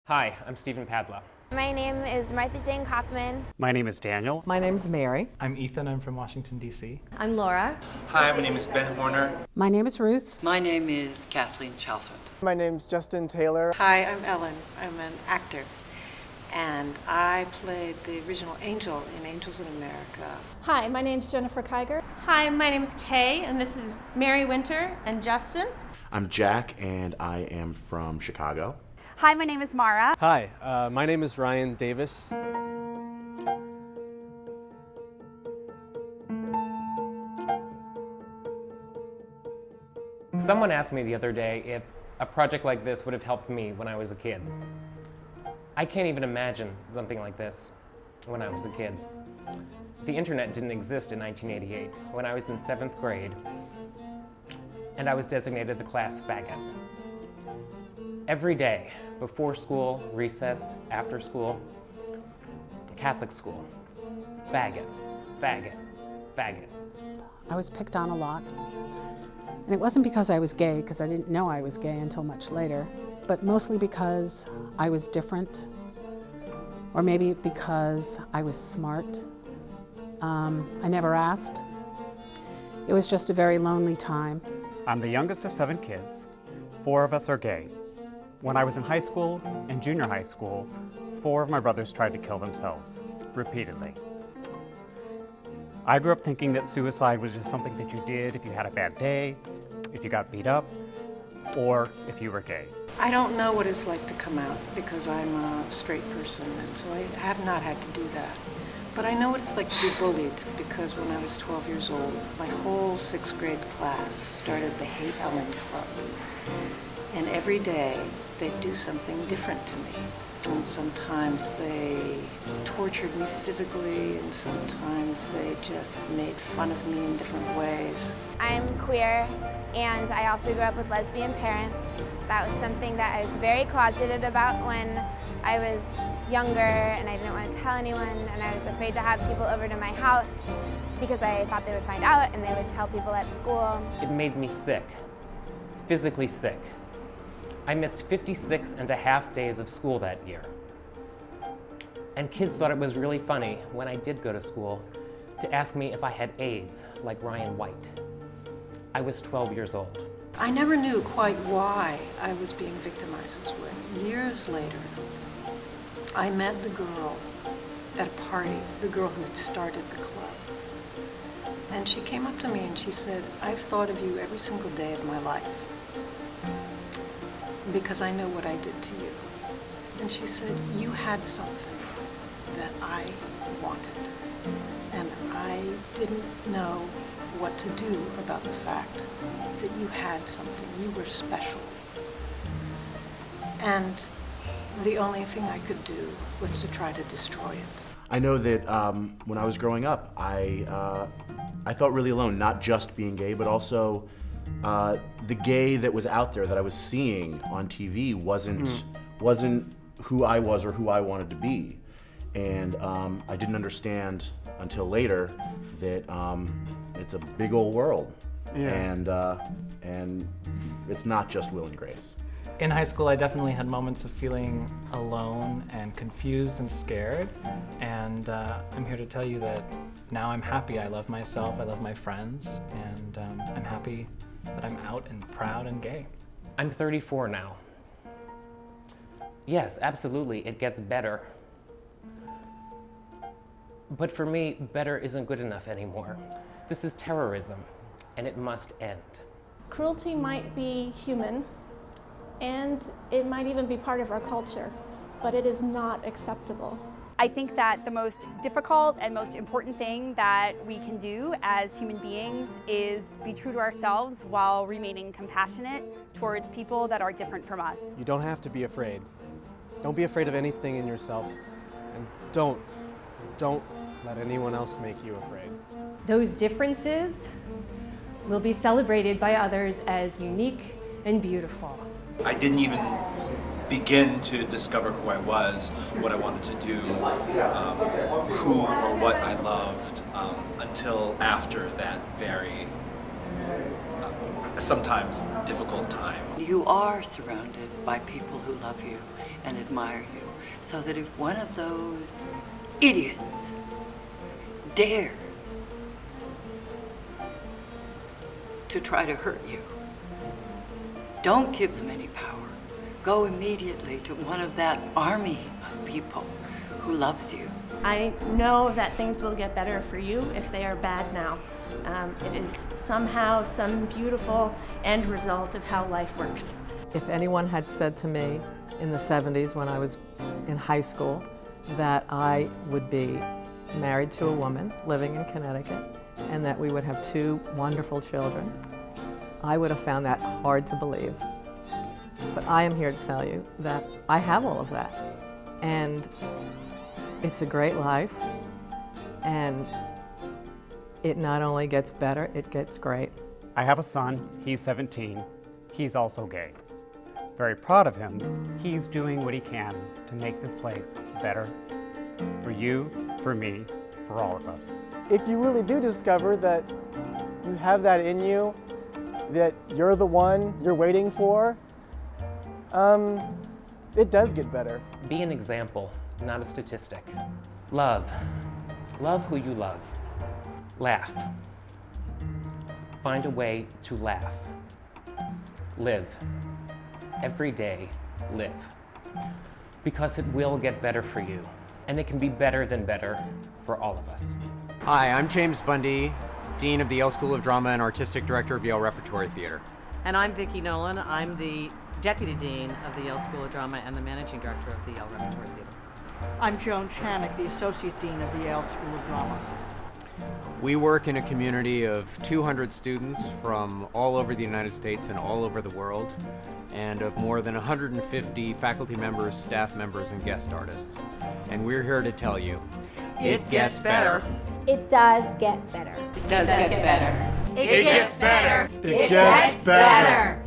Hi, I'm Stephen Padla. My name is Martha Jane Kaufman. My name is Daniel. My name's Mary. I'm Ethan, I'm from Washington, D.C. I'm Laura. Hi, my name is Ben Horner. My name is Ruth. My name is Kathleen Chalfant. My name's Justin Taylor. Hi, I'm Ellen. I'm an actor. And I played the original Angel in Angels in America. Hi, my name's Jennifer Kiger. Hi, my name is Kay, and this is Mary Winter and Justin. I'm Jack, and I am from Chicago. Hi, my name is Mara. Hi, my name is Ryan Davis. Someone asked me the other day if a project like this would have helped me when I was a kid. I can't even imagine something like this when I was a kid. The internet didn't exist in 1988 when I was in 7th grade, and I was designated the class faggot. Every day, before school, recess, after school, Catholic school, faggot, faggot, faggot. I was picked on a lot. And it wasn't because I was gay, because I didn't know I was gay until much later, but mostly because I was different, or maybe because I was smart. I never asked. It was just a very lonely time. I'm the youngest of 7 kids. 4 of us are gay. When I was in high school and junior high school, 4 of my brothers tried to kill themselves, repeatedly. I grew up thinking that suicide was just something that you did if you had a bad day, if you got beat up, or if you were gay. I don't know what it's like to come out because I'm a straight person, and so I have not had to do that. But I know what it's like to be bullied because when I was 12 years old, my whole 6th grade class started the Hate Ellen Club. And every day, they'd do something different to me. And sometimes they tortured me physically, and sometimes they just made fun of me in different ways. I'm queer, and I also grew up with lesbian parents. That was something that I was very closeted about when I was younger, and I didn't want to tell anyone, and I was afraid to have people over to my house because I thought they would find out and they would tell people at school. It made me sick, physically sick. I missed 56 and a half days of school that year. And kids thought it was really funny when I did go to school to ask me if I had AIDS, like Ryan White. I was 12 years old. I never knew quite why I was being victimized this way. Years later, I met the girl at a party, the girl who had started the club. And she came up to me and she said, "I've thought of you every single day of my life, because I know what I did to you." And she said, "You had something that I wanted, and I didn't know what to do about the fact that you had something. You were special. And the only thing I could do was to try to destroy it." I know that when I was growing up, I felt really alone, not just being gay, but also the gay that was out there that I was seeing on TV wasn't who I was or who I wanted to be. And I didn't understand until later that it's a big old world. Yeah. And it's not just Will and Grace. In high school, I definitely had moments of feeling alone and confused and scared. And I'm here to tell you that now I'm happy. I love myself, I love my friends, and I'm happy that I'm out and proud and gay. I'm 34 now. Yes, absolutely, it gets better. But for me, better isn't good enough anymore. This is terrorism, and it must end. Cruelty might be human, and it might even be part of our culture, but it is not acceptable. I think that the most difficult and most important thing that we can do as human beings is be true to ourselves while remaining compassionate towards people that are different from us. You don't have to be afraid. Don't be afraid of anything in yourself, and don't let anyone else make you afraid. Those differences will be celebrated by others as unique and beautiful. I didn't even begin to discover who I was, what I wanted to do, who or what I loved, until after that very sometimes difficult time. You are surrounded by people who love you and admire you, so that if one of those idiots dares to try to hurt you, don't give them any power. Go immediately to one of that army of people who loves you. I know that things will get better for you if they are bad now. It is somehow some beautiful end result of how life works. If anyone had said to me in the 70s when I was in high school that I would be married to a woman living in Connecticut and that we would have 2 wonderful children, I would have found that hard to believe. But I am here to tell you that I have all of that. And it's a great life, and it not only gets better, it gets great. I have a son, he's 17, he's also gay. Very proud of him. He's doing what he can to make this place better for you, for me, for all of us. If you really do discover that you have that in you, that you're the one you're waiting for, it does get better. Be an example, not a statistic. Love. Love who you love. Laugh. Find a way to laugh. Live. Every day, live. Because it will get better for you, and it can be better than better for all of us. Hi, I'm James Bundy, Dean of the Yale School of Drama and Artistic Director of Yale Repertory Theater. And I'm Vicki Nolan. I'm the Deputy Dean of the Yale School of Drama and the Managing Director of the Yale Repertory Theater. I'm Joan Chanick, the Associate Dean of the Yale School of Drama. We work in a community of 200 students from all over the United States and all over the world, and of more than 150 faculty members, staff members, and guest artists. And we're here to tell you, it gets better. It does get better. It does get better. It gets better. It gets better.